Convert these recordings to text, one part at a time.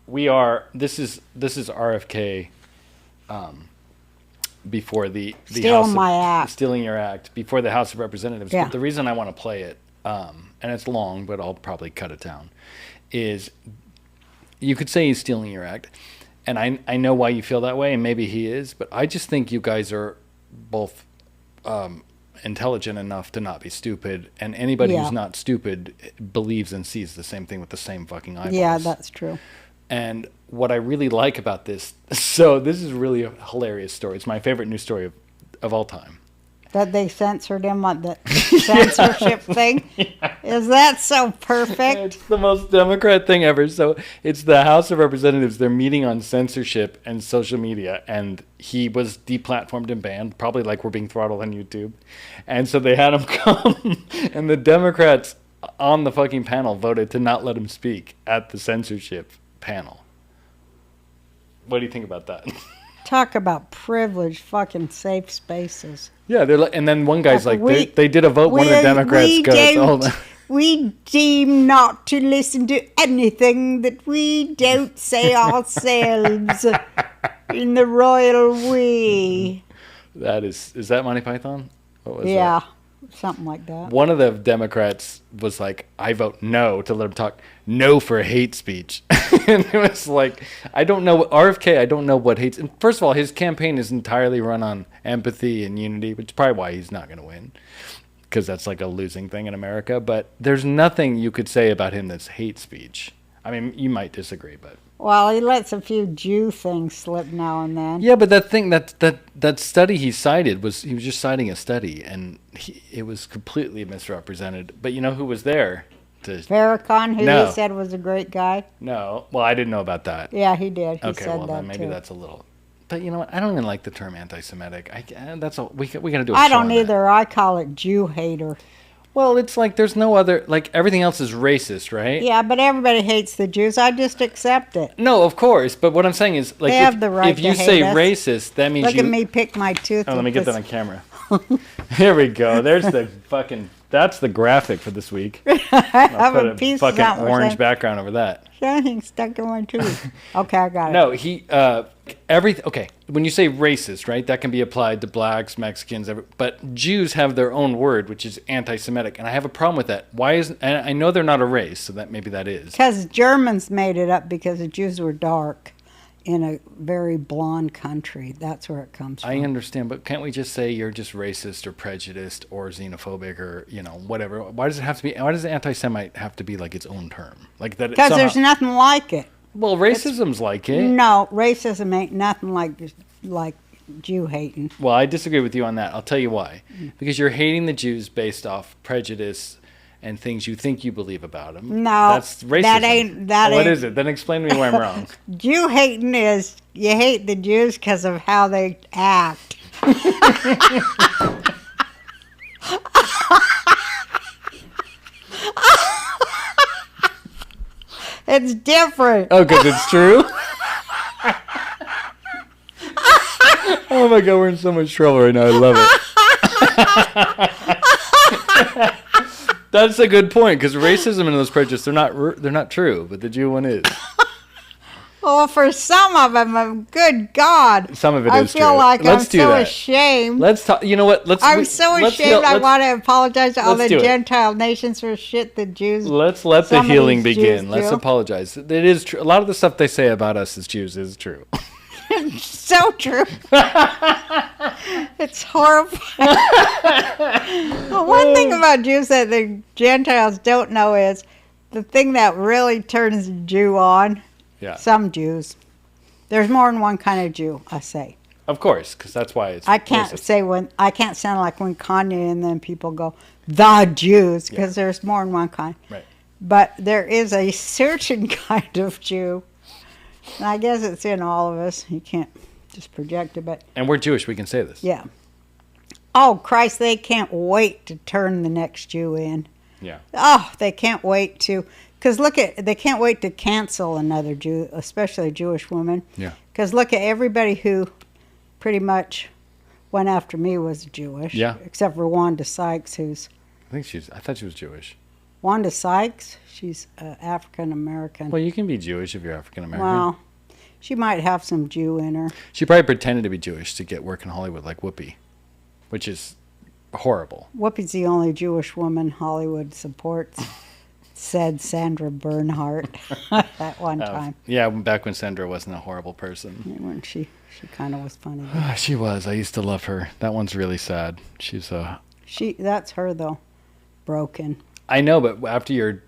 we are. This is RFK. Before the stealing your act before the House of Representatives. Yeah. But the reason I want to play it, and it's long, but I'll probably cut it down, is you could say he's stealing your act, and I know why you feel that way, and maybe he is, but I just think you guys are both intelligent enough to not be stupid, and anybody who's not stupid believes and sees the same thing with the same fucking eyeballs. Yeah, that's true. And what I really like about this, so this is really a hilarious story. It's my favorite news story of all time. That they censored him on the censorship thing? Yeah. Is that so perfect? It's the most Democrat thing ever. So it's the House of Representatives. They're meeting on censorship and social media. And he was deplatformed and banned, probably like we're being throttled on YouTube. And so they had him come. And the Democrats on the fucking panel voted to not let him speak at the censorship panel. What do you think about that? Talk about privileged fucking safe spaces. Yeah, they're like, and then one guy's like, they did a vote. One of the Democrats goes, hold on. We deem not to listen to anything that we don't say ourselves in the royal we. Is that Monty Python? What was that? That? Something like that. One of the Democrats was like, I vote no to let him talk. No for hate speech. And it was like, I don't know. RFK, I don't know what hates. And first of all, his campaign is entirely run on empathy and unity, which is probably why he's not going to win. Because that's like a losing thing in America. But there's nothing you could say about him that's hate speech. I mean, you might disagree, but... Well, he lets a few Jew things slip now and then. Yeah, but that thing, that study he cited, he was just citing a study, and it was completely misrepresented. But you know who was there? Farrakhan, who he said was a great guy? No. Well, I didn't know about that. Yeah, he did. He okay, said well, that then maybe too. that's a little... But you know what? I don't even like the term anti-Semitic. We got to do a I show don't on either. that. I call it Jew hater. Well, it's like there's no other... Like, everything else is racist, right? Yeah, but everybody hates the Jews. I just accept it. No, of course. But what I'm saying is... like, they have the right if you to say hate us. racist, that means Look at me pick my tooth. Oh, let me get that on camera. Here we go. There's the fucking... That's the graphic for this week. I'll put a piece fucking orange background over that. Something stuck in my tooth. Okay, I got it. No, okay, when you say racist, right, that can be applied to blacks, Mexicans, but Jews have their own word, which is anti-Semitic, and I have a problem with that. And I know they're not a race, so that maybe that is. Because Germans made it up because the Jews were dark in a very blonde country. That's where it comes from. I understand, but can't we just say you're just racist or prejudiced or xenophobic or, whatever? Why does anti-Semite have to be like its own term? Like that? Because there's nothing like it. Well, racism's like it. No, racism ain't nothing like Jew hating. Well, I disagree with you on that. I'll tell you why. Because you're hating the Jews based off prejudice and things you think you believe about them. No, that's racism. What is it? Then explain to me why I'm wrong. Jew hating is you hate the Jews because of how they act. It's different. Oh, because it's true? Oh my God, we're in so much trouble right now. I love it. That's a good point, because racism and those prejudices, they're not true, but the Jew one is. Well, for some of them, good God. Some of it is true. I feel like Let's I'm so ashamed. Let's talk. You know what? I'm so ashamed. I want to apologize to all the Gentile nations for shit the Jews. Let's let the healing begin. Let's apologize. It is true. A lot of the stuff they say about us as Jews is true. So true. It's horrifying. Well, one thing about Jews that the Gentiles don't know is the thing that really turns a Jew on. Yeah. Some Jews. There's more than one kind of Jew, I say. Of course, because that's why it's I can't racist. I can't sound like when Kanye and then people go, the Jews, because there's more than one kind. Right. But there is a certain kind of Jew. And I guess it's in all of us. You can't just project it, but... And we're Jewish, we can say this. Yeah. Oh, Christ, they can't wait to turn the next Jew in. Yeah. Oh, they can't wait to... Because they can't wait to cancel another Jew, especially a Jewish woman. Yeah. Because look at everybody who pretty much went after me was Jewish. Yeah. Except for Wanda Sykes, who's... I thought she was Jewish. Wanda Sykes, she's African American. Well, you can be Jewish if you're African American. Well, she might have some Jew in her. She probably pretended to be Jewish to get work in Hollywood like Whoopi, which is horrible. Whoopi's the only Jewish woman Hollywood supports, said Sandra Bernhardt at one time. Yeah, back when Sandra wasn't a horrible person. When she kind of was funny. She was. I used to love her. That one's really sad. She's That's her though, broken. I know, but after your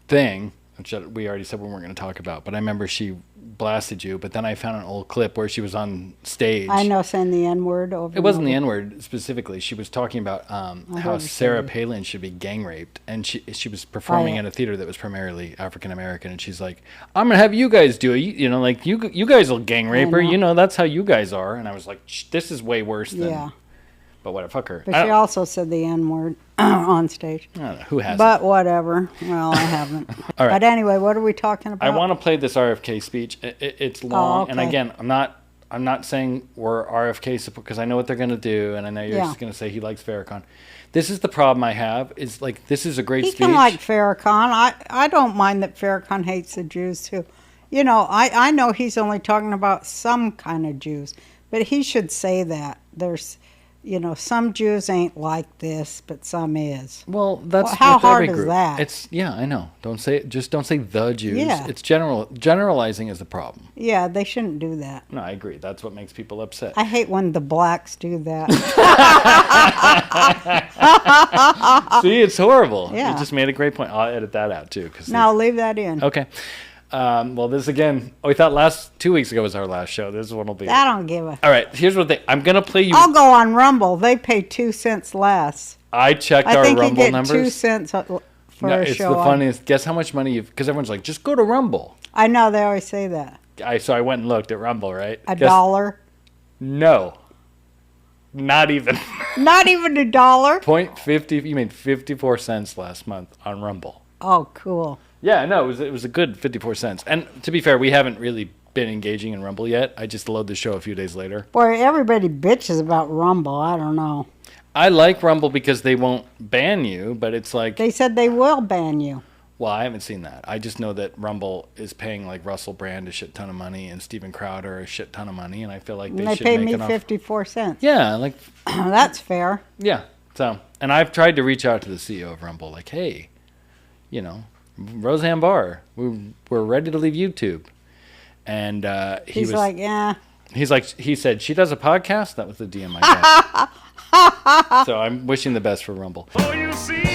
thing, which we already said we weren't going to talk about, but I remember she blasted you, but then I found an old clip where she was on stage. I know, saying the N-word over. It wasn't the N-word specifically. She was talking about how Sarah Palin should be gang raped, and she was performing at a theater that was primarily African American, and she's like, "I'm gonna have you guys do it. Like you guys will gang rape her. That's how you guys are." And I was like, this is way worse than. Yeah. But whatever, fuck her. But she also said the N-word on stage. I don't know, who hasn't? But whatever. Well, I haven't. All right. But anyway, what are we talking about? I want to play this RFK speech. It's long, and again, I'm not saying we're RFK support because I know what they're going to do, and I know you're just going to say he likes Farrakhan. This is the problem I have. Is like this is a great speech. He can like Farrakhan. I don't mind that Farrakhan hates the Jews too. I know he's only talking about some kind of Jews, but he should say that there's. Some Jews ain't like this, but some is. Well, that's how hard is that? I know. Don't say the Jews. Yeah. It's generalizing is the problem. Yeah, they shouldn't do that. No, I agree. That's what makes people upset. I hate when the blacks do that. See, it's horrible. Yeah. You just made a great point. I'll edit that out too. No, leave that in. Okay. Well, this again, we thought 2 weeks ago was our last show. This one will be. I don't give a. All right, here's what I'm going to play you. I'll go on Rumble. They pay 2 cents less. I checked our Rumble numbers. I think you get 2 cents for a show. It's the funniest. Guess how much money because everyone's like, just go to Rumble. I know, they always say that. So I went and looked at Rumble, right? $1? No. Not even. Not even $1? 0.50. You made 54 cents last month on Rumble. Oh, cool. Yeah, no, it was a good 54 cents. And to be fair, we haven't really been engaging in Rumble yet. I just load the show a few days later. Boy, everybody bitches about Rumble. I don't know. I like Rumble because they won't ban you, but it's like... They said they will ban you. Well, I haven't seen that. I just know that Rumble is paying like Russell Brand a shit ton of money and Steven Crowder a shit ton of money, and I feel like they should pay make me enough. 54 cents. Yeah, like... That's fair. Yeah, so... And I've tried to reach out to the CEO of Rumble, like, hey, Roseanne Barr, we're ready to leave YouTube. And he's like, yeah. He said, she does a podcast? That was the DM I got. So I'm wishing the best for Rumble. Oh, you see